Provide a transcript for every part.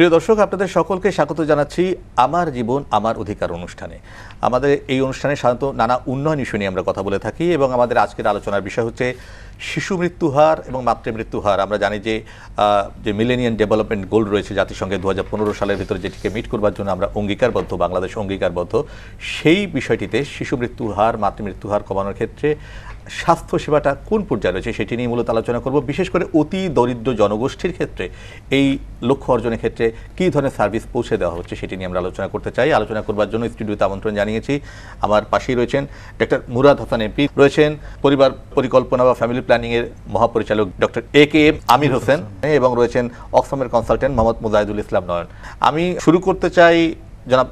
প্রিয় দর্শক, আপনাদের সকলকে স্বাগত জানাচ্ছি আমার জীবন আমার অধিকার অনুষ্ঠানে। আমাদের এই অনুষ্ঠানে সাধারণত নানা উন্নয়ন ইস্যু নিয়ে আমরা কথা বলে থাকি এবং আমাদের আজকের আলোচনার বিষয় হচ্ছে শিশু মৃত্যুহার এবং মাতৃমৃত্যুহার। আমরা জানি যে মিলেনিয়াম ডেভেলপমেন্ট গোল রয়েছে জাতিসংঘের 2015 সালের ভিতরে, যেটিকে মিট করবার জন্য আমরা অঙ্গীকারবদ্ধ, বাংলাদেশ অঙ্গীকারবদ্ধ। সেই বিষয়টিতে শিশু মৃত্যুহার মাতৃমৃত্যুহার কমানোর ক্ষেত্রে স্বাস্থ্যসেবাটা কোন পর্যায়ে রয়েছে সেটি নিয়ে মূলত আলোচনা করব। বিশেষ করে অতি দরিদ্র জনগোষ্ঠীর ক্ষেত্রে এই লক্ষ্য অর্জনের ক্ষেত্রে কী ধরনের সার্ভিস পৌঁছে দেওয়া হচ্ছে সেটি নিয়ে আমরা আলোচনা করতে চাই। আলোচনা করবার জন্য স্টুডিওতে আমন্ত্রণ জানিয়েছি। আমার পাশেই রয়েছেন ডক্টর মুরাদ হাসান এমপি, রয়েছেন পরিবার পরিকল্পনা বা ফ্যামিলি প্ল্যানিংয়ের মহাপরিচালক ডক্টর এ.কে.এম. আমির হোসেন এবং রয়েছেন অক্সফামের কনসালটেন্ট মোহাম্মদ মুজাহিদুল ইসলাম নয়ন। আমি শুরু করতে চাই জনাব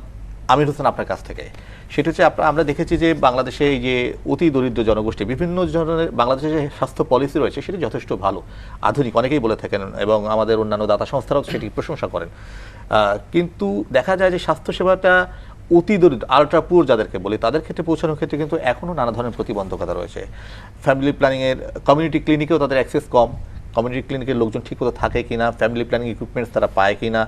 আমির হোসেন আপনার কাছ থেকে। সেটা হচ্ছে আমরা দেখেছি যে বাংলাদেশে এই যে অতি দরিদ্র জনগোষ্ঠী বিভিন্ন ধরনের বাংলাদেশে যে স্বাস্থ্য পলিসি রয়েছে সেটি যথেষ্ট ভালো, আধুনিক, অনেকেই বলে থাকেন এবং আমাদের অন্যান্য দাতা সংস্থারাও সেটি প্রশংসা করেন। কিন্তু দেখা যায় যে স্বাস্থ্যসেবাটা অতি দরিদ্র আল্ট্রা পুয়ার যাদেরকে বলি তাদের ক্ষেত্রে পৌঁছানোর ক্ষেত্রে কিন্তু এখনও নানা ধরনের প্রতিবন্ধকতা রয়েছে। ফ্যামিলি প্ল্যানিংয়ের কমিউনিটি ক্লিনিকেও তাদের অ্যাক্সেস কম, কমিউনিটি ক্লিনিকের লোকজন ঠিকমতো থাকে কিনা, ফ্যামিলি প্ল্যানিং ইকুইপমেন্টস তারা পায় কিনা,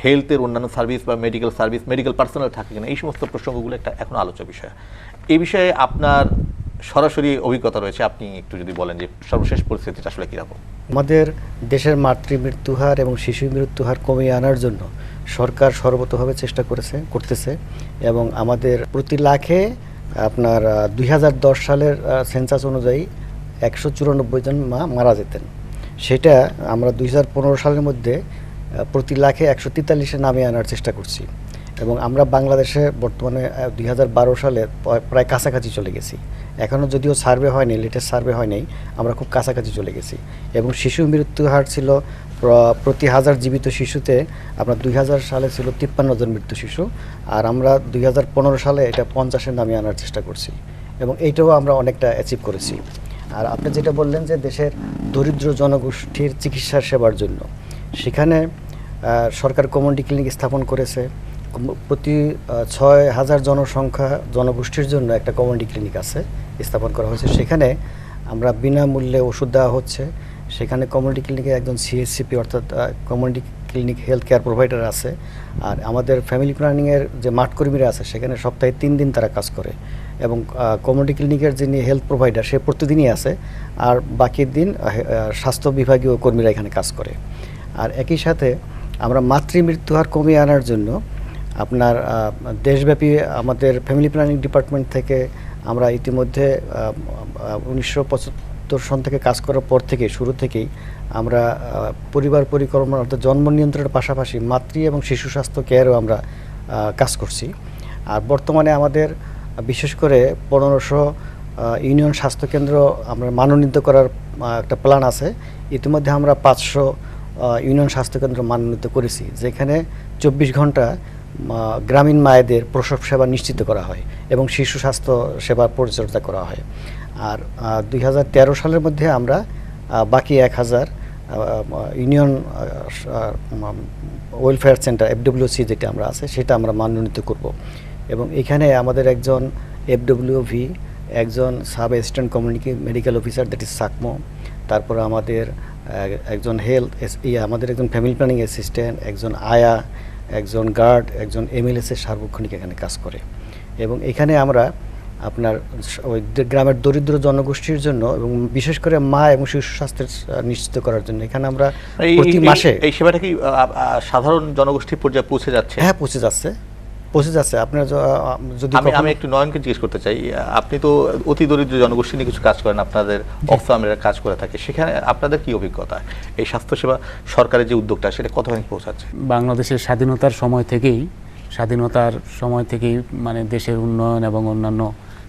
হেলথের অন্যান্য সার্ভিস বা মেডিকেল সার্ভিস, মেডিকেল পার্সোনাল থাকে কিনা, এই সমস্ত প্রসঙ্গগুলো একটা এখন আলোচ্য বিষয়। এই বিষয়ে আপনার সরাসরি অভিজ্ঞতা রয়েছে, আপনি একটু যদি বলেন যে সর্বশেষ পরিস্থিতিটা আসলে কীরকম। আমাদের দেশের মাতৃমৃত্যুহার এবং শিশু মৃত্যুহার কমিয়ে আনার জন্য সরকার সর্বতভাবে চেষ্টা করতেছে এবং আমাদের প্রতি লাখে আপনার 2010 সালের সেন্সাস অনুযায়ী 194 জন মা মারা যেতেন। সেটা আমরা 2015 সালের মধ্যে প্রতি লাখে 143-এ নামিয়ে আনার চেষ্টা করছি এবং আমরা বাংলাদেশে বর্তমানে 2012 সালে প্রায় কাছাকাছি চলে গেছি। এখনও যদিও সার্ভে হয়নি, লেটেস্ট সার্ভে হয়নি, আমরা খুব কাছাকাছি চলে গেছি। এবং শিশু মৃত্যু হার ছিল প্রতি 1000 জীবিত শিশুতে আপনার 2000 সালে ছিল 53 জন মৃত্যু শিশু, আর আমরা 2015 সালে এটা 50-এ নামিয়ে আনার চেষ্টা করছি এবং এইটাও আমরা অনেকটা অ্যাচিভ করেছি। আর আপনি যেটা বললেন যে দেশের দরিদ্র জনগোষ্ঠীর চিকিৎসা সেবার জন্য সেখানে সরকার কমিউনিটি ক্লিনিক স্থাপন করেছে। প্রতি 6000 জনসংখ্যা জনগোষ্ঠীর জন্য একটা কমিউনিটি ক্লিনিক আছে, স্থাপন করা হয়েছে। সেখানে আমরা বিনামূল্যে ওষুধ দেওয়া হচ্ছে। সেখানে কমিউনিটি ক্লিনিকে একজন সিএসসিপি অর্থাৎ community clinic health care provider আছে। আর আমাদের ফ্যামিলি প্ল্যানিংয়ের যে মাঠকর্মীরা আছে সেখানে সপ্তাহে 3 দিন তারা কাজ করে এবং কমিউনিটি ক্লিনিকের যিনি হেলথ প্রোভাইডার সে প্রতিদিনই আছে, আর বাকি দিন স্বাস্থ্য বিভাগীয় কর্মীরা এখানে কাজ করে। আর একই সাথে আমরা মাতৃমৃত্যু হার কমিয়ে আনার জন্য আপনার দেশব্যাপী আমাদের ফ্যামিলি প্ল্যানিং ডিপার্টমেন্ট থেকে আমরা ইতিমধ্যে 1975 সন থেকে কাজ করার পর থেকে শুরু থেকেই আমরা পরিবার পরিকল্পনা অর্থাৎ জন্ম নিয়ন্ত্রণের পাশাপাশি মাতৃ এবং শিশু স্বাস্থ্য কেয়ারও আমরা কাজ করছি। আর বর্তমানে আমাদের বিশেষ করে 1500 ইউনিয়ন স্বাস্থ্যকেন্দ্র আমরা মানোন্নীত করার একটা প্ল্যান আছে। ইতিমধ্যে আমরা 500 ইউনিয়ন স্বাস্থ্যকেন্দ্র মানোন্নীত করেছি, যেখানে 24 ঘন্টা গ্রামীণ মায়েদের প্রসব সেবা নিশ্চিত করা হয় এবং শিশু স্বাস্থ্য সেবার পরিচর্যা করা হয়। আর 2013 সালের মধ্যে আমরা বাকি 1000 ইউনিয়ন ওয়েলফেয়ার সেন্টার এফডব্লিউসি যেটা আমরা আছে সেটা আমরা মানোন্নীত করব এবং এখানে আমাদের একজন এফডব্লিউভি, একজন sub assistant community medical officer that is SACMO, তারপর আমাদের একজন আমাদের একজন ফ্যামিলি প্ল্যানিং অ্যাসিস্ট্যান্ট, একজন আয়া, একজন গার্ড, একজন এমএলএসের সার্বক্ষণিক এখানে কাজ করে। এবং এখানে আমরা আপনার ওই গ্রামের দরিদ্র জনগোষ্ঠীর জন্য এবং বিশেষ করে মা এবং শিশু স্বাস্থ্যের নিশ্চিত করার জন্য এখানে আমরা প্রতি মাসে এই সেবাটা কি সাধারণ জনগোষ্ঠীর পর্যায়ে পৌঁছে যাচ্ছে? হ্যাঁ, পৌঁছে যাচ্ছে। আপনার যদি আমি একটু নয়নকে জিজ্ঞেস করতে চাই, আপনি তো অতি দরিদ্র জনগোষ্ঠী নিয়ে কিছু কাজ করেন, আপনাদের অক্সফামের কাজ করে থাকে, সেখানে আপনাদের কি অভিজ্ঞতা? এই স্বাস্থ্যসেবা সরকারের যে উদ্যোগটা সেটা কতখানি পৌঁছাচ্ছে? বাংলাদেশের স্বাধীনতার সময় থেকেই মানে দেশের উন্নয়ন এবং অন্যান্য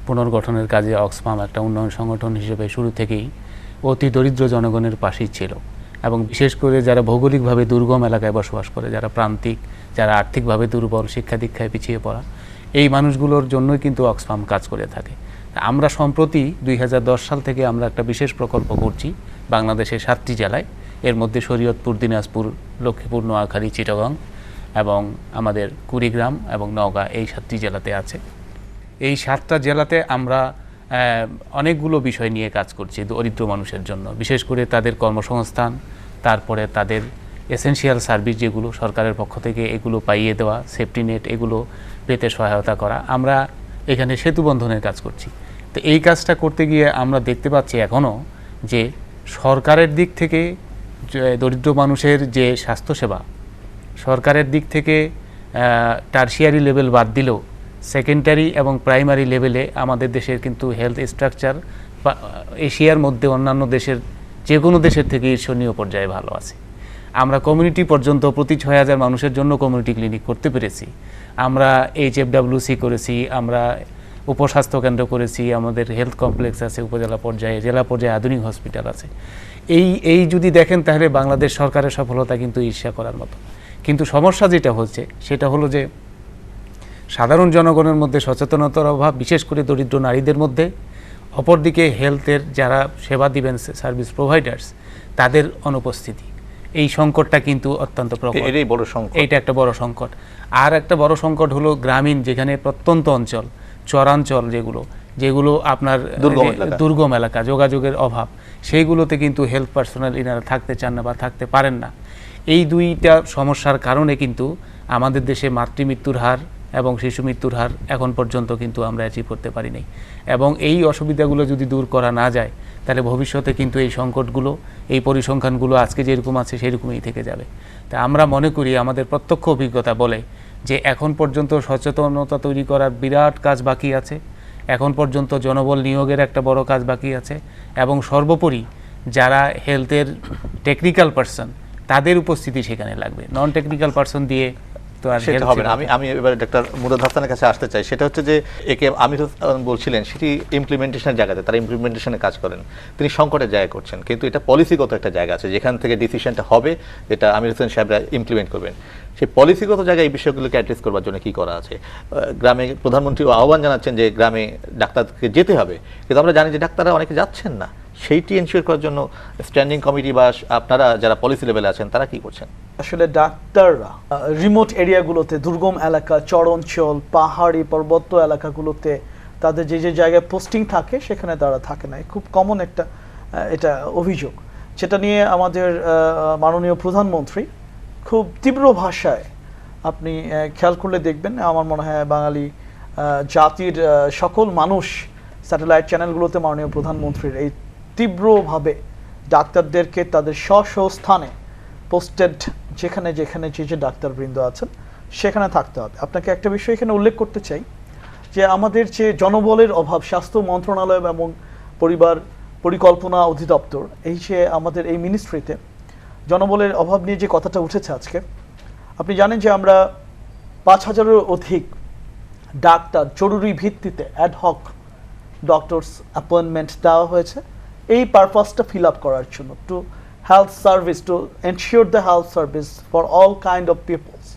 পুনর্গঠনের কাজে অক্সফাম একটা উন্নয়ন সংগঠন হিসেবে শুরু থেকেই অতি দরিদ্র জনগণের পাশেই ছিল এবং বিশেষ করে যারা ভৌগোলিকভাবে দুর্গম এলাকায় বসবাস করে, যারা প্রান্তিক, যারা আর্থিকভাবে দুর্বল, শিক্ষা দীক্ষায় পিছিয়ে পড়া, এই মানুষগুলোর জন্যই কিন্তু অক্সফাম কাজ করে থাকে। আমরা সম্প্রতি 2010 সাল থেকে আমরা একটা বিশেষ প্রকল্প করছি বাংলাদেশের 7টি জেলায়, এর মধ্যে শরীয়তপুর, দিনাজপুর, লক্ষ্মীপুর, নোয়াখালী, চিটাগং এবং আমাদের কুড়িগ্রাম এবং নওগাঁ, এই 7টি জেলাতে আছে। এই 7টা জেলাতে আমরা অনেকগুলো বিষয় নিয়ে কাজ করছি দরিদ্র মানুষের জন্য, বিশেষ করে তাদের কর্মসংস্থান, তারপরে তাদের এসেনশিয়াল সার্ভিস যেগুলো সরকারের পক্ষ থেকে এগুলো পাইয়ে দেওয়া, সেফটি নেট এগুলো পেতে সহায়তা করা। আমরা এখানে সেতু বন্ধনের কাজ করছি। তো এই কাজটা করতে গিয়ে আমরা দেখতে পাচ্ছি এখনও যে সরকারের দিক থেকে দরিদ্র মানুষের যে স্বাস্থ্যসেবা, সরকারের দিক থেকে টারশিয়ারি লেভেল বাদ দিলেও সেকেন্ডারি এবং প্রাইমারি লেভেলে আমাদের দেশের কিন্তু হেলথ স্ট্রাকচার বা এশিয়ার মধ্যে অন্যান্য দেশের যে কোনো দেশের থেকে ঈর্ষণীয় পর্যায়ে ভালো আছে। আমরা কমিউনিটি পর্যন্ত প্রতি 6,000 মানুষের জন্য কমিউনিটি ক্লিনিক করতে পেরেছি। আমরা HFWC করেছি, আমরা উপস্বাস্থ্য কেন্দ্র করেছি, আমাদের হেলথ কমপ্লেক্স আছে উপজেলা পর্যায়ে, জেলা পর্যায়ে আধুনিক হসপিটাল আছে। এই যদি দেখেন তাহলে বাংলাদেশ সরকারের সফলতা কিন্তু ঈর্ষা করার মতো। কিন্তু সমস্যা যেটা হচ্ছে সেটা হলো যে সাধারণ জনগণের মধ্যে সচেতনতার অভাব, বিশেষ করে দরিদ্র নারীদের মধ্যে। অপরদিকে হেলথের যারা সেবা দিবেন সার্ভিস প্রোভাইডার্স, তাদের অনুপস্থিতি, এই সংকটটা কিন্তু অত্যন্ত প্রকট। এটাই বড় সংকট। এইটা একটা বড় সংকট। আর একটা বড় সংকট হলো গ্রামীণ, যেখানে প্রত্যন্ত অঞ্চল, চরাঞ্চল যেগুলো আপনার দুর্গম এলাকা, যোগাযোগের অভাব, সেইগুলোতে কিন্তু হেলথ পার্সোনাল ইনারা থাকতে চান না বা থাকতে পারেন না। এই দুইটা সমস্যার কারণে কিন্তু আমাদের দেশে মাতৃমৃত্যুর হার এবং শিশু মৃত্যুর হার এখন পর্যন্ত কিন্তু আমরা অ্যাচিভ করতে পারিনি। এবং এই অসুবিধাগুলো যদি দূর করা না যায় তাহলে ভবিষ্যতে কিন্তু এই সংকটগুলো, এই পরিসংখ্যানগুলো আজকে যেরকম আছে সেরকমই থেকে যাবে। তা আমরা মনে করি, আমাদের প্রত্যক্ষ অভিজ্ঞতা বলে যে এখন পর্যন্ত সচেতনতা তৈরি করার বিরাট কাজ বাকি আছে, এখন পর্যন্ত জনবল নিয়োগের একটা বড় কাজ বাকি আছে, এবং সর্বোপরি যারা হেলথের টেকনিক্যাল পার্সন তাদের উপস্থিতি সেখানে লাগবে। নন টেকনিক্যাল পার্সন দিয়ে তো আর সেটা হবে না। আমি এবারে ডাক্তার মুরাদ হাসানের কাছে আসতে চাই। সেটা হচ্ছে যে একে আমির বলছিলেন সেটি ইমপ্লিমেন্টেশনের জায়গাতে, তারা ইমপ্লিমেন্টেশনে কাজ করেন, তিনি সংকটের জায়গায় করছেন, কিন্তু এটা পলিসিগত একটা জায়গা আছে যেখান থেকে ডিসিশনটা হবে, এটা আমির হোসেন সাহেবরা ইমপ্লিমেন্ট করবেন। সেই পলিসিগত জায়গায় এই বিষয়গুলোকে অ্যাড্রেস করবার জন্য কি করা আছে? গ্রামে প্রধানমন্ত্রী আহ্বান জানাচ্ছেন যে গ্রামে ডাক্তারকে যেতে হবে, কিন্তু আমরা জানি যে ডাক্তাররা অনেকে যাচ্ছেন না। সেইটি এনশিওর করার জন্য স্ট্যান্ডিং কমিটি বা আপনারা যারা পলিসি লেভেলে আছেন তারা কি করছেন? আসলে ডাক্তাররা রিমোট এরিয়াগুলোতে, দুর্গম এলাকা, চর অঞ্চল, পাহাড়ি পর্বত এলাকাগুলোতে তাদের যে যে জায়গায় পোস্টিং থাকে সেখানে তারা থাকে না। খুব কমন একটা এটা অভিযোগ, যেটা নিয়ে আমাদের মাননীয় প্রধানমন্ত্রী খুব তীব্র ভাষায়, আপনি খেয়াল করলে দেখবেন, আমার মনে হয় বাঙালি জাতির সকল মানুষ স্যাটেলাইট চ্যানেলগুলোতে মাননীয় প্রধানমন্ত্রীর এই তীব্রভাবে ডাক্তারদেরকে তাদের স্ব স্থানে পোস্টেড, যেখানে যেখানে যে ডাক্তারবৃন্দ আছেন সেখানে থাকতে হবে। আপনাকে একটা বিষয় এখানে উল্লেখ করতে চাই যে আমাদের যে জনবলের অভাব, স্বাস্থ্য মন্ত্রণালয় এবং পরিবার পরিকল্পনা অধিদপ্তর, এই যে আমাদের এই মিনিস্ট্রিতে জনবলের অভাব নিয়ে যে কথাটা উঠেছে আজকে, আপনি জানেন যে আমরা 5,000-এরও অধিক ডাক্তার জরুরি ভিত্তিতে অ্যাডহক ডক্টরস অ্যাপয়েন্টমেন্ট দেওয়া হয়েছে এই পারপাসটা ফিল আপ করার জন্য, to health service, to ensure the health service for all kind of peoples.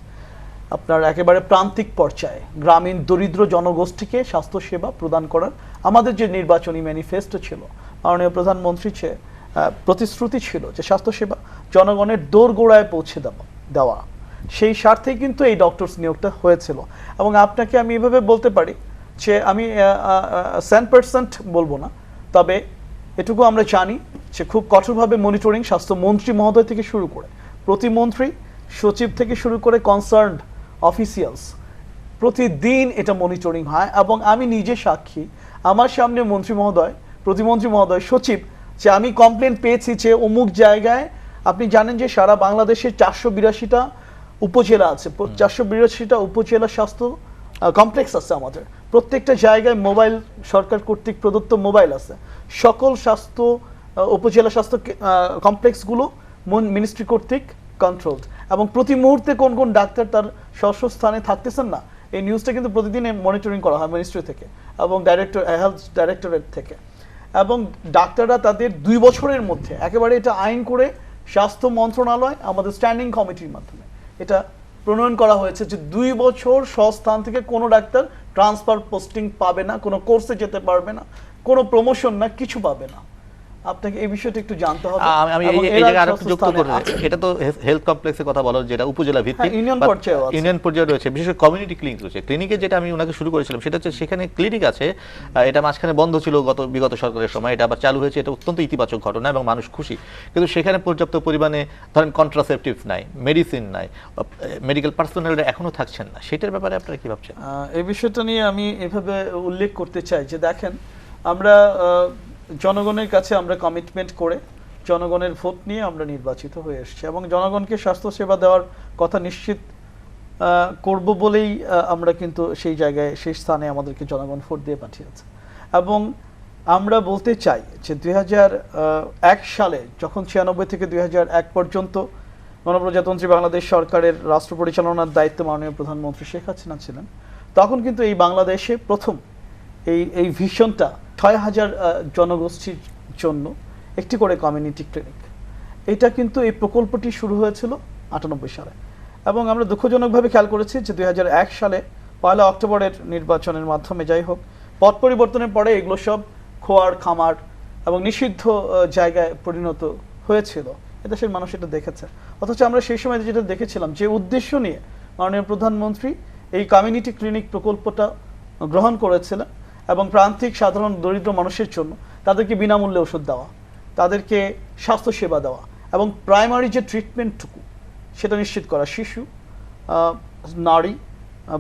আপনার একেবারে প্রান্তিক পর্যায়ে গ্রামীণ দরিদ্র জনগোষ্ঠীকে স্বাস্থ্যসেবা প্রদান করার আমাদের যে নির্বাচনী ম্যানিফেস্টো ছিল, মাননীয় প্রধানমন্ত্রীর যে প্রতিশ্রুতি ছিল যে স্বাস্থ্যসেবা জনগণের দোরগোড়ায় পৌঁছে দেওয়া, সেই স্বার্থেই কিন্তু এই ডক্টরস নিয়োগটা হয়েছিল। এবং আপনাকে আমি এভাবে বলতে পারি যে আমি 100% বলবো না, তবে এটুকু আমরা জানি যে খুব কঠোরভাবে মনিটরিং স্বাস্থ্যমন্ত্রী মহোদয় থেকে শুরু করে প্রতিমন্ত্রী, সচিব থেকে শুরু করে কনসার্নড অফিসিয়ালস, প্রতিদিন এটা মনিটরিং হয়। এবং আমি নিজে সাক্ষী, আমার সামনে মন্ত্রী মহোদয়, প্রতিমন্ত্রী মহোদয়, সচিব, যে আমি কমপ্লেন পেয়েছি যে অমুক জায়গায়, আপনি জানেন যে সারা বাংলাদেশে 482টা উপজেলা আছে, 482টা উপজেলা স্বাস্থ্য কমপ্লেক্স আছে আমাদের, প্রত্যেকটা জায়গায় মোবাইল, সরকার কর্তৃক প্রদত্ত মোবাইল আছে। সকল স্বাস্থ্য উপজেলা স্বাস্থ্য কমপ্লেক্সগুলো মিনিস্ট্রি কর্তৃক কন্ট্রোলড, এবং প্রতি মুহূর্তে কোন কোন ডাক্তার তার স্থানে থাকতেছেন না, এই নিউজটা কিন্তু প্রতিদিন মনিটরিং করা হয় মিনিস্ট্রি থেকে এবং হেলথ ডাইরেক্টরেট থেকে। এবং ডাক্তাররা তাদের 2 বছরের মধ্যে একেবারে এটা আইন করে স্বাস্থ্য মন্ত্রণালয় আমাদের স্ট্যান্ডিং কমিটির মাধ্যমে এটা প্রণয়ন করা হয়েছে যে 2 বছর স্বস্থান থেকে কোনো ডাক্তার ট্রান্সফার পোস্টিং পাবে না, কোনো কোর্সে যেতে পারবে না, কোনো প্রমোশন না, কিছু পাবে না। আপনাকে এই বিষয়টা একটু জানতে হবে। আমি এবং এই এরা জায়গায় আরেকটু স্বাস্থ্য যুক্ত স্থানে করে আছে। এটা তো হেলথ কমপ্লেক্সের কথা বলো, যেটা উপজেলা ভিত্তিক, হ্যাঁ, ইউনিয়ন বা পর্যায়েও আছে। ইউনিয়ন পর্যায়ে রয়েছে, বিশেষ করে কমিউনিটি ক্লিনিক রয়েছে। ক্লিনিকে যেটা আমি ওনাকে শুরু করেছিলাম সেটা হচ্ছে সেখানে ক্লিনিক আছে, এটা মাঝখানে বন্ধ ছিল বিগত সরকারের সময়, এটা আবার চালু হয়েছে, এটা অত্যন্ত ইতিবাচক ঘটনা এবং মানুষ খুশি। কিন্তু সেখানে পর্যাপ্ত পরিমাণে ধরেন কন্ট্রাসেপটিভ নাই, মেডিসিন নাই, মেডিকেল পার্সোনালরা এখনো থাকছেন না, সেটার ব্যাপারে আপনারা কি ভাবছেন? এই বিষয়টা নিয়ে আমি এভাবে উল্লেখ করতে চাই যে দেখেন, আমরা জনগণের কাছে আমরা কমিটমেন্ট করে জনগণের ভোট নিয়ে আমরা নির্বাচিত হয়ে এসেছি এবং জনগণকে স্বাস্থ্য সেবা দেওয়ার কথা নিশ্চিত করব বলেই আমরা কিন্তু সেই জায়গায় সেই স্থানে আমাদেরকে জনগণ ভোট দিয়ে পাঠিয়েছে। এবং আমরা বলতে চাই যে 2001 সালে যখন 96 থেকে 2001 পর্যন্ত গণপ্রজাতন্ত্রী বাংলাদেশ সরকারের রাষ্ট্র পরিচালনার দায়িত্বে মাননীয় প্রধানমন্ত্রী শেখ হাসিনা ছিলেন, তখন কিন্তু এই বাংলাদেশে প্রথম এই ভিশনটা 6000 জনগোষ্ঠীর জন্য একটি করে কমিউনিটি ক্লিনিক, এটা কিন্তু এই প্রকল্পটি শুরু হয়েছিল 98 সালে। এবং আমরা দুঃখজনকভাবে খেয়াল করেছি যে 2001 সালে 1 অক্টোবরের নির্বাচনের মাধ্যমে যাই হোক, পট পরিবর্তনের পরে এগুলো সব খোয়ার খামার এবং নিষিদ্ধ জায়গায় পরিণত হয়েছিল। এদেশের মানুষ এটা দেখেছে। অথচ আমরা সেই সময় যেটা দেখেছিলাম, যে উদ্দেশ্য নিয়ে মাননীয় প্রধানমন্ত্রী এই কমিউনিটি ক্লিনিক প্রকল্পটা গ্রহণ করেছিলেন এবং প্রান্তিক সাধারণ দরিদ্র মানুষের জন্য তাদেরকে বিনামূল্যে ওষুধ দেওয়া, তাদেরকে স্বাস্থ্যসেবা দেওয়া এবং প্রাইমারি যে ট্রিটমেন্টটুকু সেটা নিশ্চিত করা, শিশু, নারী,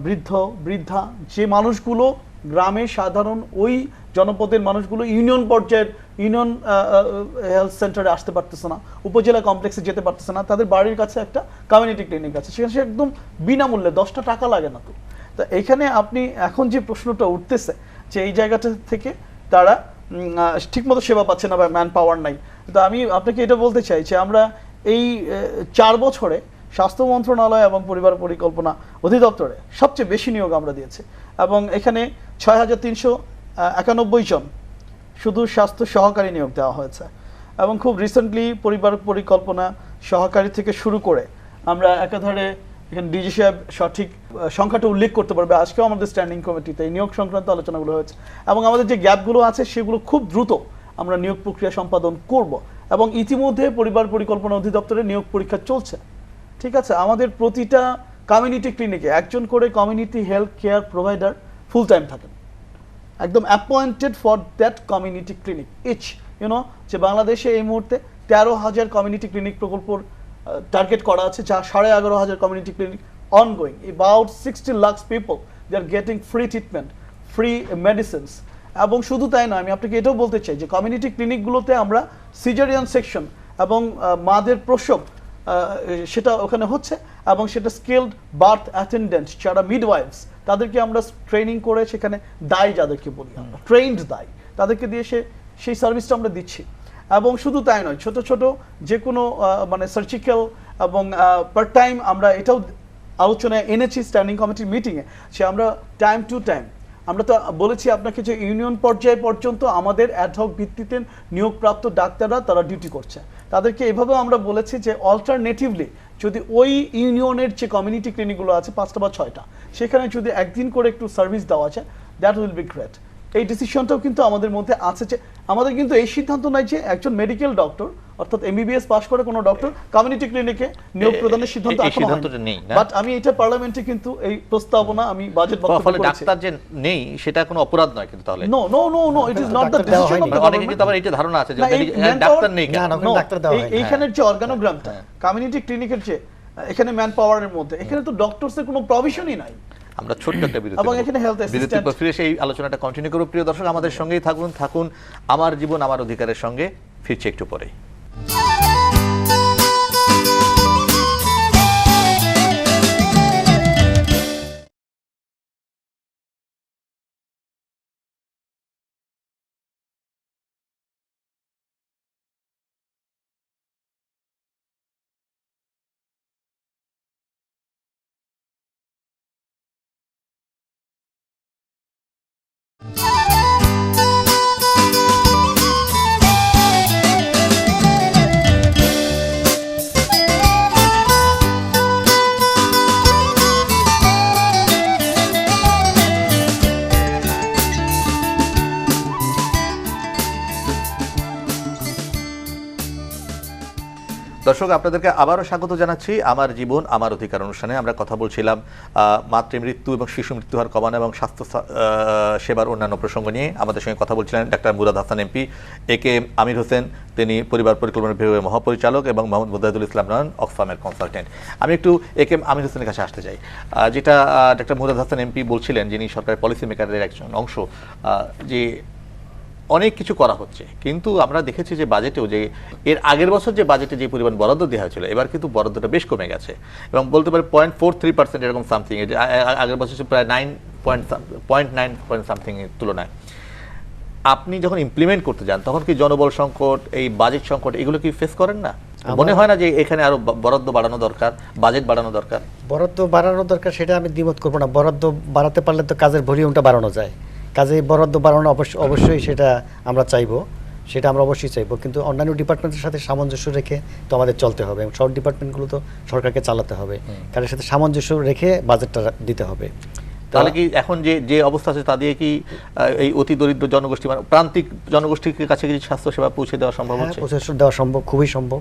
বৃদ্ধ, বৃদ্ধা, যে মানুষগুলো গ্রামে সাধারণ ওই জনপদের মানুষগুলো ইউনিয়ন পর্যায়ের ইউনিয়ন হেলথ সেন্টারে আসতে পারতেছে না, উপজেলা কমপ্লেক্সে যেতে পারতেছে না, তাদের বাড়ির কাছে একটা কমিউনিটি ক্লিনিক আছে, সেখানে সে একদম বিনামূল্যে, 10টা টাকা লাগে না। তো এইখানে আপনি এখন যে প্রশ্নটা উঠতেছে যে এই জায়গাটা থেকে তারা ঠিকমতো সেবা পাচ্ছে না বা ম্যান পাওয়ার নাই, তো আমি আপনাকে এটা বলতে চাই যে আমরা এই 4 বছরে স্বাস্থ্য মন্ত্রণালয় এবং পরিবার পরিকল্পনা অধিদপ্তরে সবচেয়ে বেশি নিয়োগ আমরা দিয়েছি এবং এখানে 6391 জন শুধু স্বাস্থ্য সহকারী নিয়োগ দেওয়া হয়েছে। এবং খুব রিসেন্টলি পরিবার পরিকল্পনা সহকারী থেকে শুরু করে আমরা একাধারে, এখানে ডিজি সাহেব সঠিক সংখ্যাটা উল্লেখ করতে পারবে, আজকেও আমাদের স্ট্যান্ডিং কমিটিতে এই নিয়োগ সংক্রান্ত আলোচনাগুলো হয়েছে এবং আমাদের যে গ্যাপগুলো আছে সেগুলো খুব দ্রুত আমরা নিয়োগ প্রক্রিয়া সম্পাদন করব এবং ইতিমধ্যে পরিবার পরিকল্পনা অধিদপ্তরে নিয়োগ পরীক্ষা চলছে। ঠিক আছে, আমাদের প্রতিটা কমিউনিটি ক্লিনিকে একজন করে community health care provider full time থাকেন, একদম appointed for that community clinic each, যে বাংলাদেশে এই মুহূর্তে 13,000 কমিউনিটি ক্লিনিক প্রকল্পর টার্গেট করা আছে, যা 11,500 community clinic ongoing. About 60 lakh people they are getting free treatment, free medicines. এবং শুধু তাই নয়, আমি আপনাকে এটাও বলতে চাই যে কমিউনিটি ক্লিনিকগুলোতে আমরা সিজারিয়ান সেকশন এবং মাদের প্রসব সেটা ওখানে হচ্ছে এবং সেটা স্কিলড বার্থ অ্যাটেন্ডেন্ট যারা মিডওয়াইফস, তাদেরকে আমরা ট্রেনিং করে সেখানে দায়, যাদেরকে বলি আমরা ট্রেন্ড দায়, তাদেরকে দিয়ে সেই সার্ভিসটা আমরা দিচ্ছি। এবং শুধু তাই নয়, ছোট ছোট যে কোনো মানে সার্জিক্যাল এবং পার টাইম আমরা এটাও আলোচনায় এনেছি স্ট্যান্ডিং কমিটির মিটিংয়ে, সে আমরা টাইম টু টাইম আমরা তো বলেছি আপনাকে যে ইউনিয়ন পর্যায়ে পর্যন্ত আমাদের অ্যাডহক ভিত্তিতে নিয়োগপ্রাপ্ত ডাক্তাররা তারা ডিউটি করছে, তাদেরকে এভাবেও আমরা বলেছি যে অল্টারনেটিভলি যদি ওই ইউনিয়নের যে কমিউনিটি ক্লিনিকগুলো আছে 5টা বা 6টা, সেখানে যদি একদিন করে একটু সার্ভিস দেওয়া যায়, দ্যাট উইল বি গ্রেট। এই ডিসিশনটাও কিন্তু আমাদের মধ্যে আছে যে আমাদের কিন্তু এই সিদ্ধান্ত নাই যে একজন মেডিকেল ডক্টর অর্থাৎ এমবিবিএস পাস করে কোনো ডক্টর কমিউনিটি ক্লিনিকে নিয়োগ প্রদানের সিদ্ধান্ত এখনো নেই, বাট আমি এটা পার্লামেন্টে কিন্তু এই প্রস্তাবনা আমি বাজেট বক্তব্য করেছি। ডাক্তার যে নেই সেটা কোনো অপরাধ নয় কিন্তু, তাহলে no no no no, it is not the decision of the government. অনেকে কিন্তু আবার এটা ধারণা আছে যে ডাক্তার নেই, এইখানের যে অর্গানোগ্রামটা কমিউনিটি ক্লিনিকের যে এখানে ম্যান পাওয়ারের মধ্যে, এখানে তো ডক্টরসের কোনো প্রভিশনই নাই। আমরা ছোট্ট একটা এবং এখানে হেলথ অ্যাসিস্ট্যান্ট, ফিরে সেই আলোচনাটা কন্টিনিউ করব। প্রিয় দর্শক, আমাদের সঙ্গেই থাকুন আমার জীবন আমার অধিকারের সঙ্গে। ফিরছি একটু পরেই। দর্শক, আপনাদেরকে আবারও স্বাগত জানাচ্ছি আমার জীবন আমার অধিকার অনুষ্ঠানে। আমরা কথা বলছিলাম মাতৃমৃত্যু এবং শিশু মৃত্যু হার কমানো এবং স্বাস্থ্য সেবার অন্যান্য প্রসঙ্গ নিয়ে। আমাদের সঙ্গে কথা বলছিলেন ডাক্তার মুরাদ হাসান এমপি, একে আমির হোসেন, তিনি পরিবার পরিকল্পনা বিভাগের মহাপরিচালক, এবং মোহাম্মদ মুজাহিদুল ইসলাম নয়ন, অক্সফামের কনসালটেন্ট। আমি একটু একে আমির হোসেনের কাছে আসতে চাই। যেটা ডাক্তার মুরাদ হাসান এমপি বলছিলেন, যিনি সরকারের পলিসি মেকারদের একজন অংশ, যে অনেক কিছু করা হচ্ছে, কিন্তু আমরা দেখেছি যে বাজেটেও যে এর আগের বছর যে বাজেটে যে পরিমাণ বরাদ্দ দেওয়া হয়েছিল, এবার কিন্তু বরাদ্দটা বেশ কমে গেছে, এবং বলতে পারি 0.43% এরকম সামথিং। আগের বছর ছিল প্রায় 9.9 সামথিং এর তুলনায়। আপনি যখন ইমপ্লিমেন্ট করতে যান, তখন কি জনবল সংকট, এই বাজেট সংকট, এগুলো কি ফেস করেন না? মনে হয় না যে এখানে আরো বরাদ্দ বাড়ানো দরকার, বাজেট বাড়ানো দরকার? বরাদ্দ বাড়ানো দরকার, সেটা আমি দ্বিমত করবো না। বরাদ্দ বাড়াতে পারলে তো কাজের ভলিউমটা বাড়ানো যায়। কাজে বরাদ্দ বাড়ানো অবশ্যই সেটা আমরা চাইবো, সেটা আমরা অবশ্যই চাইবো, কিন্তু অন্যান্য ডিপার্টমেন্টের সাথে সামঞ্জস্য রেখে তো আমাদের চলতে হবে, এবং সব ডিপার্টমেন্টগুলো তো সরকারকে চালাতে হবে, কারণ সাথে সামঞ্জস্য রেখে বাজেটটা দিতে হবে। তাহলে কি এখন যে অবস্থা আছে তা দিয়ে কি এই অতি দরিদ্র জনগোষ্ঠী, মানে প্রান্তিক জনগোষ্ঠীর কাছে কি স্বাস্থ্যসেবা পৌঁছে দেওয়া সম্ভব হচ্ছে? পৌঁছে দেওয়া সম্ভব, খুবই সম্ভব।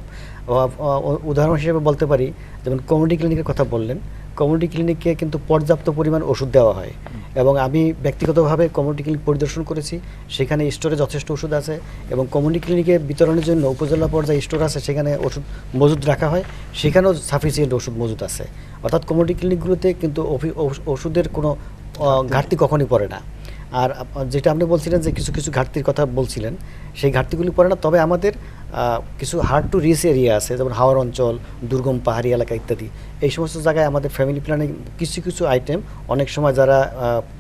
উদাহরণ হিসেবে বলতে পারি, যেমন কমিউনিটি ক্লিনিকের কথা বললেন, কমিউনিটি ক্লিনিকে কিন্তু পর্যাপ্ত পরিমাণ ওষুধ দেওয়া হয়, এবং আমি ব্যক্তিগতভাবে কমিউনিটি ক্লিনিক পরিদর্শন করেছি। সেখানে স্টোরে যথেষ্ট ওষুধ আছে, এবং কমিউনিটি ক্লিনিকে বিতরণের জন্য উপজেলা পর্যায়ে স্টোর আছে, সেখানে ওষুধ মজুদ রাখা হয়, সেখানেও সাফিসিয়েন্ট ওষুধ মজুদ আছে। অর্থাৎ কমিউনিটি ক্লিনিকগুলোতে কিন্তু ওষুধের কোনো ঘাটতি কখনই পড়ে না। আর যেটা আপনি বলছিলেন যে কিছু কিছু ঘাটতির কথা বলছিলেন, সেই ঘাটতিগুলি পড়ে না। তবে আমাদের কিছু হার্ড টু রিচ এরিয়া আছে, যেমন হাওর অঞ্চল, দুর্গম পাহাড়ি এলাকা ইত্যাদি। এই সমস্ত জায়গায় আমাদের ফ্যামিলি প্ল্যানিং কিছু কিছু আইটেম অনেক সময় যারা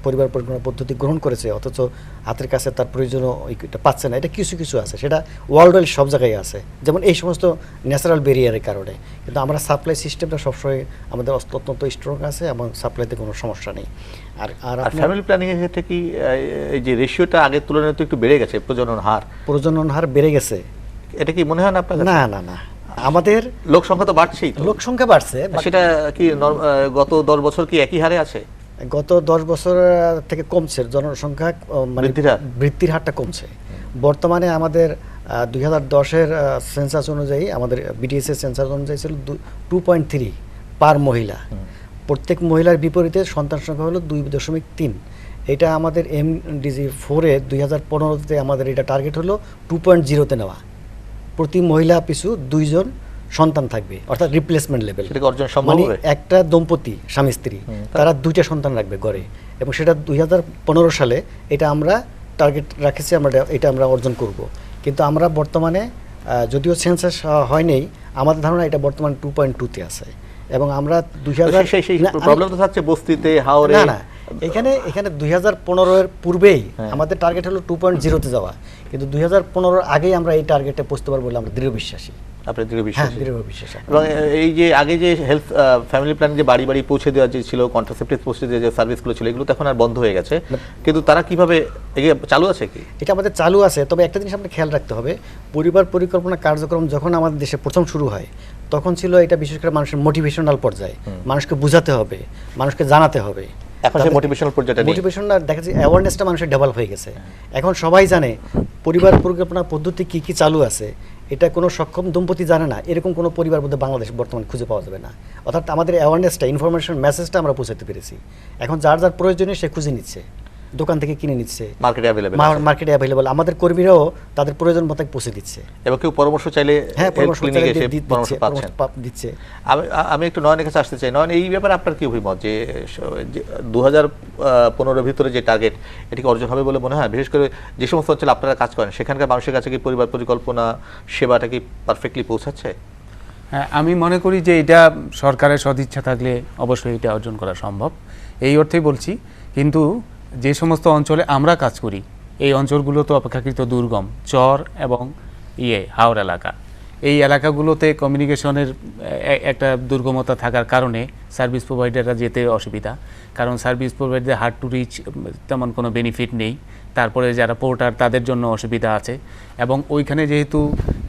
পরিবার পরিকল্পনা পদ্ধতি গ্রহণ করেছে, অথচ হাতের কাছে তার প্রয়োজনও এটা পাচ্ছে না, এটা কিছু কিছু আছে। সেটা ওয়ার্ল্ড ওয়াইড সব জায়গায় আছে, যেমন এই সমস্ত ন্যাচারাল ব্যারিয়ারের কারণে। কিন্তু আমরা সাপ্লাই সিস্টেমটা সবসময় আমাদের অত্যন্ত স্ট্রং আছে, এবং সাপ্লাইতে কোনো সমস্যা নেই। আর ফ্যামিলি প্ল্যানিং এর ক্ষেত্রে কি এই যে রেশিওটা আগের তুলনায় তো একটু বেড়ে গেছে, প্রজনন হার বেড়ে গেছে, এটা কি মনে হয় না আপনার? না না না, আমাদের লোক সংখ্যা তো বাড়ছেই, লোক সংখ্যা বাড়ছে, সেটা কি গত 10 বছর কি একই হারে আছে? গত 10 বছর থেকে কমছে জনসংখ্যা, মানে বৃদ্ধির হারটা কমছে। বর্তমানে আমাদের 2010-এর সেন্সাস অনুযায়ী, আমাদের বিডিএস এর সেন্সাস অনুযায়ী ছিল 2.3 পার মহিলা। প্রত্যেক মহিলার বিপরীতে সন্তান সংখ্যা হলো 2.3। এটা আমাদের MDG 4-এ 2015-তে আমাদের এটা টার্গেট হলো 2.0-তে নেওয়া। প্রতি মহিলা পিছু 2 জন সন্তান থাকবে, অর্থাৎ রিপ্লেসমেন্ট লেভেল। মানে একটা দম্পতি স্বামী স্ত্রী তারা 2টা সন্তান রাখবে গড়ে, এবং সেটা 2015 সালে এটা আমরা টার্গেট রাখেছি, এটা আমরা অর্জন করব। কিন্তু আমরা বর্তমানে, যদিও সেন্সাস হয়নি, আমাদের ধারণা এটা বর্তমানে 2.2-তে আছে, এবং আমরা 2000 প্রবলেম তো থাকছে বস্তিতে, হাওরে। না, এখানে 2015-এর পূর্বেই আমাদের টার্গেট হলো 2.0-তে যাওয়া, কিন্তু 2015-এর আগেই আমরা এই টার্গেটে পৌঁছতে পারবো বলে আমরা দৃঢ় বিশ্বাসী। আপনি দৃঢ় বিশ্বাসী? দৃঢ় বিশ্বাসী। এবং এই যে আগে যে হেলথ ফ্যামিলি প্ল্যান যে বাড়ি বাড়ি পৌঁছে দেওয়া যে ছিল, কন্ট্রাসেপটিভ পৌঁছে দেওয়া যে সার্ভিসগুলো ছিল, এগুলো তো এখন আর বন্ধ হয়ে গেছে, কিন্তু তারা কিভাবে এগিয়ে চালু আছে কি? এটা আমাদের চালু আছে, তবে একটা জিনিস আপনাকে খেয়াল রাখতে হবে, পরিবার পরিকল্পনা কার্যক্রম যখন আমাদের দেশে প্রথম শুরু হয়, তখন ছিল এটা বিশেষ করে মানুষের মোটিভেশনাল পর্যায়ে, মানুষকে বোঝাতে হবে, মানুষকে জানাতে হবে। এখন সেই মোটিভেশনাল পর্যায়টা নেই, মোটিভেশনটা দেখা যাচ্ছে অ্যাওয়ারনেসটা মানুষের ডেভেলপ হয়ে গেছে। এখন সবাই জানে পরিবার পরিকল্পনা পদ্ধতি কি কি চালু আছে, এটা কোনো সক্ষম দম্পতি জানে না, এরকম কোনো পরিবার মধ্যে বাংলাদেশ বর্তমানে খুঁজে পাওয়া যাবে না। অর্থাৎ আমাদের অ্যাওয়ারনেসটা, ইনফরমেশন, মেসেজটা আমরা পৌঁছাতে পেরেছি। এখন যার যার প্রয়োজনীয় সে খুঁজে নিচ্ছে, দোকান থেকে কিনে নিচ্ছে, মার্কেটে অ্যাভেলেবল। আমাদের কর্মীরাও তাদের প্রয়োজন মতো পৌঁছে দিচ্ছে, এবং কেউ পরামর্শ চাইলে দিচ্ছে। আমি একটু নয়নের কাছে আসতে চাই। নয়ন, এই ব্যাপারে আপনার কি অভিমত, যে 2015-এর ভিতরে যে টার্গেট, এটি কি অর্জন হবে বলে মনে হয়? বিশেষ করে যে সমস্ত অঞ্চলে আপনারা কাজ করেন, সেখানকার মানুষের কাছে কি পরিবার পরিকল্পনা সেবাটা কি পারফেক্টলি পৌঁছাচ্ছে? হ্যাঁ, আমি মনে করি যে এটা সরকারের সদিচ্ছা থাকলে অবশ্যই এটা অর্জন করা সম্ভব, এই অর্থেই বলছি। কিন্তু যে সমস্ত অঞ্চলে আমরা কাজ করি, এই অঞ্চলগুলো তো অপেক্ষাকৃত দুর্গম, চর এবং হাওর এলাকা। এই এলাকাগুলোতে কমিউনিকেশনের একটা দুর্গমতা থাকার কারণে সার্ভিস প্রোভাইডাররা যেতে অসুবিধা, কারণ সার্ভিস প্রোভাইডারদের হার্ড টু রিচ তেমন কোনো বেনিফিট নেই। তারপরে যারা পোর্টার, তাদের জন্য অসুবিধা আছে, এবং ওইখানে যেহেতু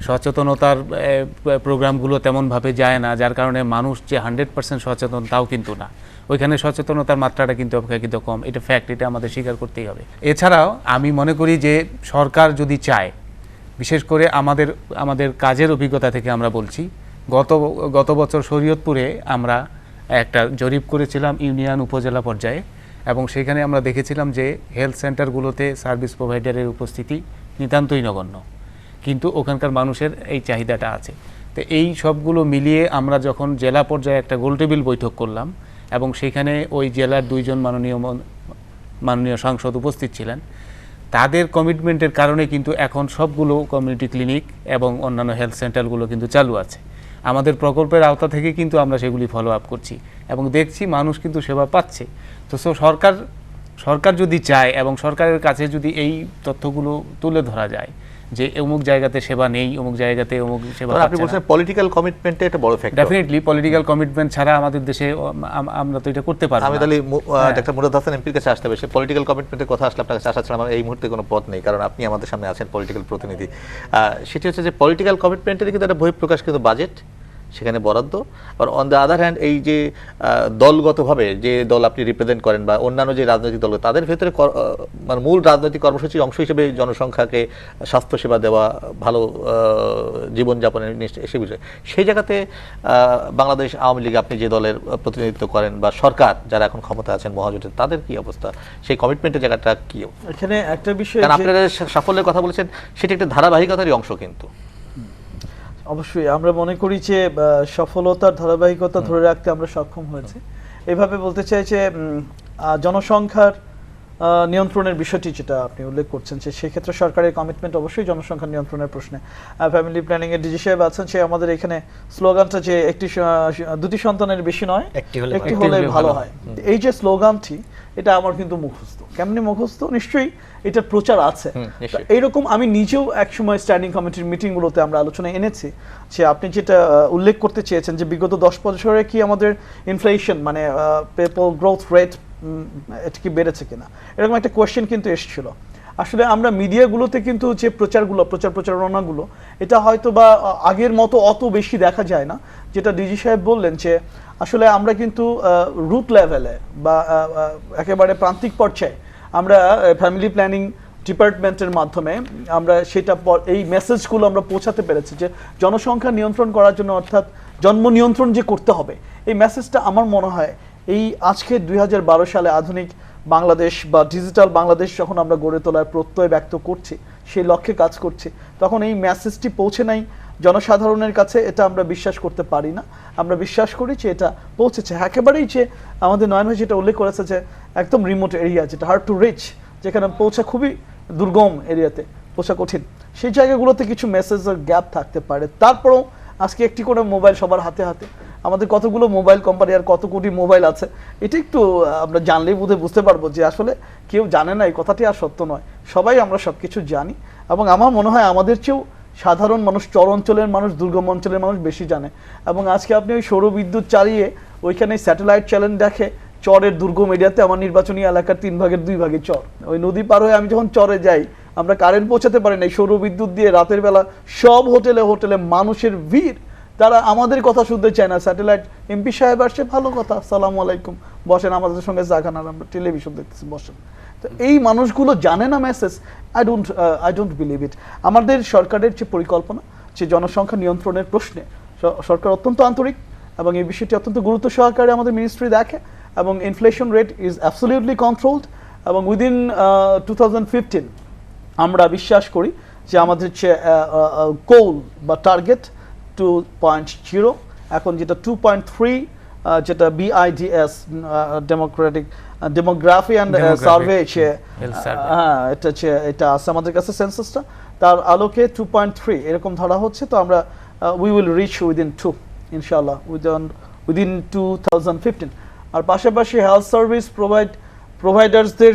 সচেতনতার প্রোগ্রামগুলো তেমনভাবে যায় না, যার কারণে মানুষ যে 100% সচেতন তাও কিন্তু না। ওইখানে সচেতনতার মাত্রাটা কিন্তু অপেক্ষাকৃত কম, এটা ফ্যাক্ট, এটা আমাদের স্বীকার করতেই হবে। এছাড়াও আমি মনে করি যে সরকার যদি চায়, বিশেষ করে আমাদের কাজের অভিজ্ঞতা থেকে আমরা বলছি গত বছর শরীয়তপুরে আমরা একটা জরিপ করেছিলাম ইউনিয়ন উপজেলা পর্যায়ে, এবং সেখানে আমরা দেখেছিলাম যে হেলথ সেন্টারগুলোতে সার্ভিস প্রোভাইডারের উপস্থিতি নিতান্তই নগণ্য, কিন্তু ওখানকার মানুষের এই চাহিদাটা আছে। তো এই সবগুলো মিলিয়ে আমরা যখন জেলা পর্যায়ে একটা গোলটেবিল বৈঠক করলাম, এবং সেখানে ওই জেলার 2 জন মাননীয় সাংসদ উপস্থিত ছিলেন, তাদের কমিটমেন্টের কারণে কিন্তু এখন সবগুলো কমিউনিটি ক্লিনিক এবং অন্যান্য হেলথ সেন্টারগুলো কিন্তু চালু আছে। আমাদের প্রকল্পের আওতা থেকে কিন্তু আমরা সেগুলি ফলো আপ করছি এবং দেখছি মানুষ কিন্তু সেবা পাচ্ছে। তো সরকার যদি চায় এবং সরকারের কাছে যদি এই তথ্যগুলো তুলে ধরা যায় যে অমুক জায়গাতে সেবা নেই, অমুক জায়গাতে অমুক সেবা আপনি পাচ্ছে বলছেন না, পলিটিক্যাল কমিটমেন্টে একটা বড় ফ্যাক্টর। ডেফিনেটলি পলিটিক্যাল কমিটমেন্ট ছাড়া আমাদের দেশে আমরা তো এটা করতে পারবো আমি না। তাহলে ডক্টর মুরাদ হাসান এমপির কাছে আসতে হবে। সে পলিটিক্যাল কমিটমেন্টের কথা আসলে আপনার কাছে আসা ছাড়া আমার এই মুহূর্তে কোনো পথ নেই, কারণ আপনি আমাদের সামনে আছেন পলিটিক্যাল প্রতিনিধি। সেটি হচ্ছে যে পলিটিক্যাল কমিটমেন্টের কিন্তু একটা বহিঃপ্রকাশ কিন্তু বাজেট, সেখানে বরাদ্দ। আর অন দ্য আদার হ্যান্ড এই যে দলগতভাবে যে দল আপনি রিপ্রেজেন্ট করেন বা অন্যান্য যে রাজনৈতিক দল, তাদের ভেতরে মানে মূল রাজনৈতিক কর্মসূচির অংশ হিসেবে জনসংখ্যাকে স্বাস্থ্যসেবা দেওয়া, ভালো জীবনযাপনের সে বিষয়, সেই জায়গাতে বাংলাদেশ আওয়ামী লীগ আপনি যে দলের প্রতিনিধিত্ব করেন বা সরকার যারা এখন ক্ষমতা আছেন মহাজোটের, তাদের কি অবস্থা, সেই কমিটমেন্টের জায়গাটা কি? এখানে একটা বিষয়, কারণ আপনারা সাফল্যের কথা বলেছেন, সেটি একটা ধারাবাহিকতারই অংশ কিন্তু। অবশ্যই আমরা মনে করি যে সফলতার ধারাবাহিকতা ধরে রাখতে আমরা সক্ষম হয়েছি। এভাবে বলতে চাই যে জনসংখ্যার নিয়ন্ত্রণের বিষয়টি যেটা আপনি উল্লেখ করছেন, যে সেক্ষেত্রে সরকারের কমিটমেন্ট অবশ্যই জনসংখ্যা নিয়ন্ত্রণের প্রশ্নে। ফ্যামিলি প্ল্যানিং এর ডিজি সাহেব আছেন, সে আমাদের এখানে স্লোগানটা যে দুটি সন্তানের বেশি নয়, একটি হলে ভালো হয়, এই যে স্লোগানটি, এটা আমার কিন্তু মুখস্থ। কেমনি মুখস্থ? নিশ্চয়ই এটার প্রচার আছে। এইরকম আমি নিজেও একসময় স্ট্যান্ডিং কমিটির মিটিংগুলোতে আমরা আলোচনায় এনেছি যে আপনি যেটা উল্লেখ করতে চেয়েছেন যে বিগত 10 বছরে কি আমাদের ইনফ্লেশন মানে পিপল গ্রোথ রেট এটা কি বেড়েছে কিনা, এরকম একটা কোয়েশ্চেন কিন্তু এসেছিল। আসলে আমরা মিডিয়াগুলোতে কিন্তু যে প্রচারণাগুলো, এটা হয়তো বা আগের মতো অত বেশি দেখা যায় না। যেটা ডিজি সাহেব বললেন যে আসলে আমরা কিন্তু রুট লেভেলে বা একেবারে প্রান্তিক পর্যায়ে আমরা ফ্যামিলি প্ল্যানিং ডিপার্টমেন্টের মাধ্যমে আমরা সেটা এই মেসেজগুলো আমরা পৌঁছাতে পেরেছি যে জনসংখ্যা নিয়ন্ত্রণ করার জন্য, অর্থাৎ জন্ম নিয়ন্ত্রণ যে করতে হবে, এই মেসেজটা আমার মনে হয় এই আজকে 2012 সালে আধুনিক বাংলাদেশ বা ডিজিটাল বাংলাদেশ যখন আমরা গড়ে তোলার প্রত্যয় ব্যক্ত করছি, সেই লক্ষ্যে কাজ করছি, তখন এই মেসেজটি পৌঁছে নাই জনসাধারণের কাছে, এটা আমরা বিশ্বাস করতে পারি না। আমরা বিশ্বাস করি যে এটা পৌঁছেছে একেবারেই, যে আমাদের নয়ন ভাই যেটা উল্লেখ করেছে যে একদম রিমোট এরিয়া, যেটা হার্ড টু রিচ, যেখানে পৌঁছা খুবই দুর্গম এরিয়াতে পৌঁছা কঠিন, সেই জায়গাগুলোতে কিছু মেসেজের গ্যাপ থাকতে পারে। তারপরেও আজকে একটি করে মোবাইল সবার হাতে হাতে, আমাদের কতগুলো মোবাইল কোম্পানি আর কত কোটি মোবাইল আছে, এটা একটু আমরা জানলেই বোধহয় বুঝতে পারবো যে আসলে কেউ জানে না, এই কথাটি আর সত্য নয়, সবাই আমরা সবকিছু জানি। এবং আমার মনে হয় আমাদের চেয়েও সাধারণ মানুষ, চর অঞ্চলের মানুষ, দুর্গম অঞ্চলের মানুষ বেশি জানে। এবং আজকে আপনি ওই সৌরবিদ্যুৎ চালিয়ে ওইখানে স্যাটেলাইট চ্যানেল দেখে, চরের দুর্গম এরিয়াতে, আমার নির্বাচনী এলাকার 3 ভাগের 2 ভাগে চর, ওই নদী পার হয়ে আমি যখন চরে যাই, আমরা কারেন্ট পৌঁছাতে পারি না, সৌরবিদ্যুৎ দিয়ে রাতের বেলা সব হোটেলে হোটেলে মানুষের ভিড়, তারা আমাদের কথা শুনতে চায় না। স্যাটেলাইট এমপি সাহেব আসছে, ভালো কথা, আসসালামু আলাইকুম, বসেন আমাদের সঙ্গে চা খান, আর আমরা টেলিভিশন দেখতেছি, বসেন। তো এই মানুষগুলো জানে না message. I don't believe it. আমাদের সরকারের যে পরিকল্পনা, যে জনসংখ্যা নিয়ন্ত্রণের প্রশ্নে সরকার অত্যন্ত আন্তরিক এবং এই বিষয়টি অত্যন্ত গুরুত্ব সহকারে আমাদের মিনিস্ট্রি দেখে, এবং inflation rate is absolutely controlled. এবং উইদিন 2015 আমরা বিশ্বাস করি যে আমাদের যে গোল বা টার্গেট 2.0, এখন যেটা 2.3, যেটা BIDS ডেমোগ্রাফি অ্যান্ড সার্ভে, হ্যাঁ এটা আছে আমাদের কাছে সেন্সাসটা, তার আলোকে 2.3 এরকম ধরা হচ্ছে। তো আমরা উই উইল রিচ উইদিন 2 ইনশাআল্লাহ উইদিন 2015। আর পাশাপাশি হেলথ সার্ভিস প্রোভাইডার্সদের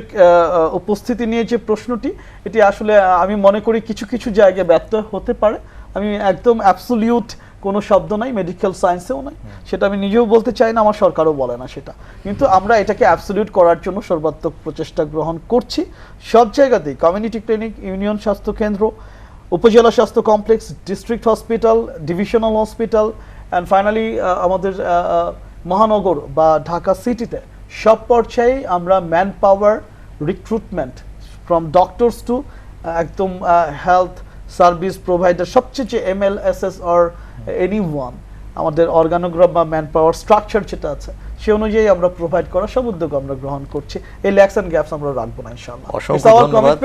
উপস্থিতি নিয়ে যে প্রশ্নটি, এটি আসলে আমি মনে করি কিছু কিছু জায়গায় ব্যর্থ হতে পারে। আমি একদম অ্যাবসলিউট কোনো শব্দ নাই, মেডিকেল সায়েন্সেও নাই, সেটা আমি নিজেও বলতে চাই না, আমার সরকারও বলে না সেটা। কিন্তু আমরা এটাকে অ্যাবসলিউট করার জন্য সর্বাত্মক প্রচেষ্টা গ্রহণ করছি সব জায়গাতেই, কমিউনিটি ক্লিনিক, ইউনিয়ন স্বাস্থ্য কেন্দ্র, উপজেলা স্বাস্থ্য complex, district hospital, divisional hospital, and finally আমাদের মহানগর বা ঢাকা সিটিতে সব পর্যায়ে আমরা man power recruitment from doctors to একদম হেলথ সার্ভিস প্রোভাইডার, সবচেয়ে যে MLSS অর এনিওয়ান, আমাদের অর্গানোগ্রাম বা ম্যান পাওয়ার স্ট্রাকচার যেটা আছে সে অনুযায়ী আমরা প্রোভাইড করার সব উদ্যোগ আমরা গ্রহণ করছি। এই ল্যাক্স এন্ড গ্যাপস আমরা রাখবো না ইনশাআল্লাহ। অসংখ্য ধন্যবাদ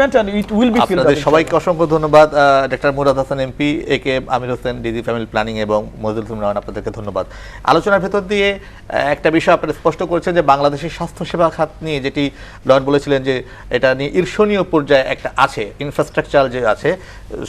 আপনাদের সবাইকে, অসংখ্য ধন্যবাদ। ডক্টর মুরাদ হাসান এমপি, একে Amir Hossain, DG family planning এবং মজিদুল ইসলাম রহমান, আপনাদেরকে ধন্যবাদ। আলোচনার ভেতর দিয়ে একটা বিষয় আপনারা স্পষ্ট করেছেন যে বাংলাদেশের স্বাস্থ্যসেবা খাত নিয়ে যেটি লয়ন বলেছিলেন যে এটা নিয়ে ঈর্ষণীয় পর্যায়ে একটা আছে, ইনফ্রাস্ট্রাকচার যে আছে,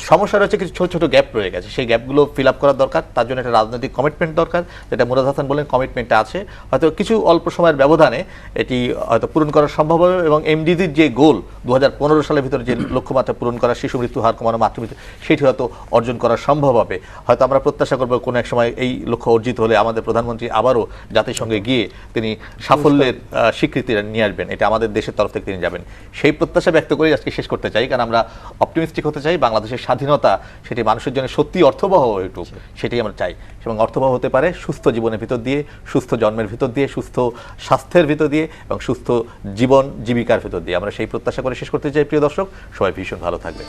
সমস্যা রয়েছে, কিছু ছোট ছোট গ্যাপ রয়ে গেছে, সেই গ্যাপগুলো ফিল আপ করার দরকার। তার জন্য একটা রাজনৈতিক কমিটমেন্ট দরকার, যেটা মুরাদ হাসান বলেন কমিটমেন্টটা আছে, হয়তো কিছু অল্প সময়ের ব্যবধানে এটি হয়তো পূরণ করা সম্ভব হবে। এবং এমডিজির যে গোল 2015 সালের ভিতরে যে লক্ষ্যমাত্রা পূরণ করা, শিশু মৃত্যু হার কমানো, মাতৃমৃত্যু, সেটি হয়তো অর্জন করা সম্ভব হবে। হয়তো আমরা প্রত্যাশা করবো কোনো এক সময় এই লক্ষ্য অর্জিত হলে আমাদের প্রধানমন্ত্রী আবারও জাতিসংঘে গিয়ে তিনি সাফল্যের স্বীকৃতি নিয়ে আসবেন, এটা আমাদের দেশের তরফ থেকে তিনি যাবেন। সেই প্রত্যাশা ব্যক্ত করে আজকে শেষ করতে চাই, কারণ আমরা অপটিমিস্টিক হতে চাই। বাংলাদেশের স্বাধীনতা সেটি মানুষের জন্য সত্যি অর্থবহ হয়ে উঠুক, সেটাই আমরা চাই। এবং অর্থবহ হতে পারে সুস্থ জীবনের ভিতর দিয়ে, সুস্থ জন্মের ভিতর দিয়ে, সুস্থ স্বাস্থ্যের ভিতর দিয়ে এবং সুস্থ জীবন জীবিকার ভিতর দিয়ে। আমরা সেই প্রত্যাশা করে শেষ করতে চাই। প্রিয় দর্শক, সবাই ভীষণ ভালো থাকবেন।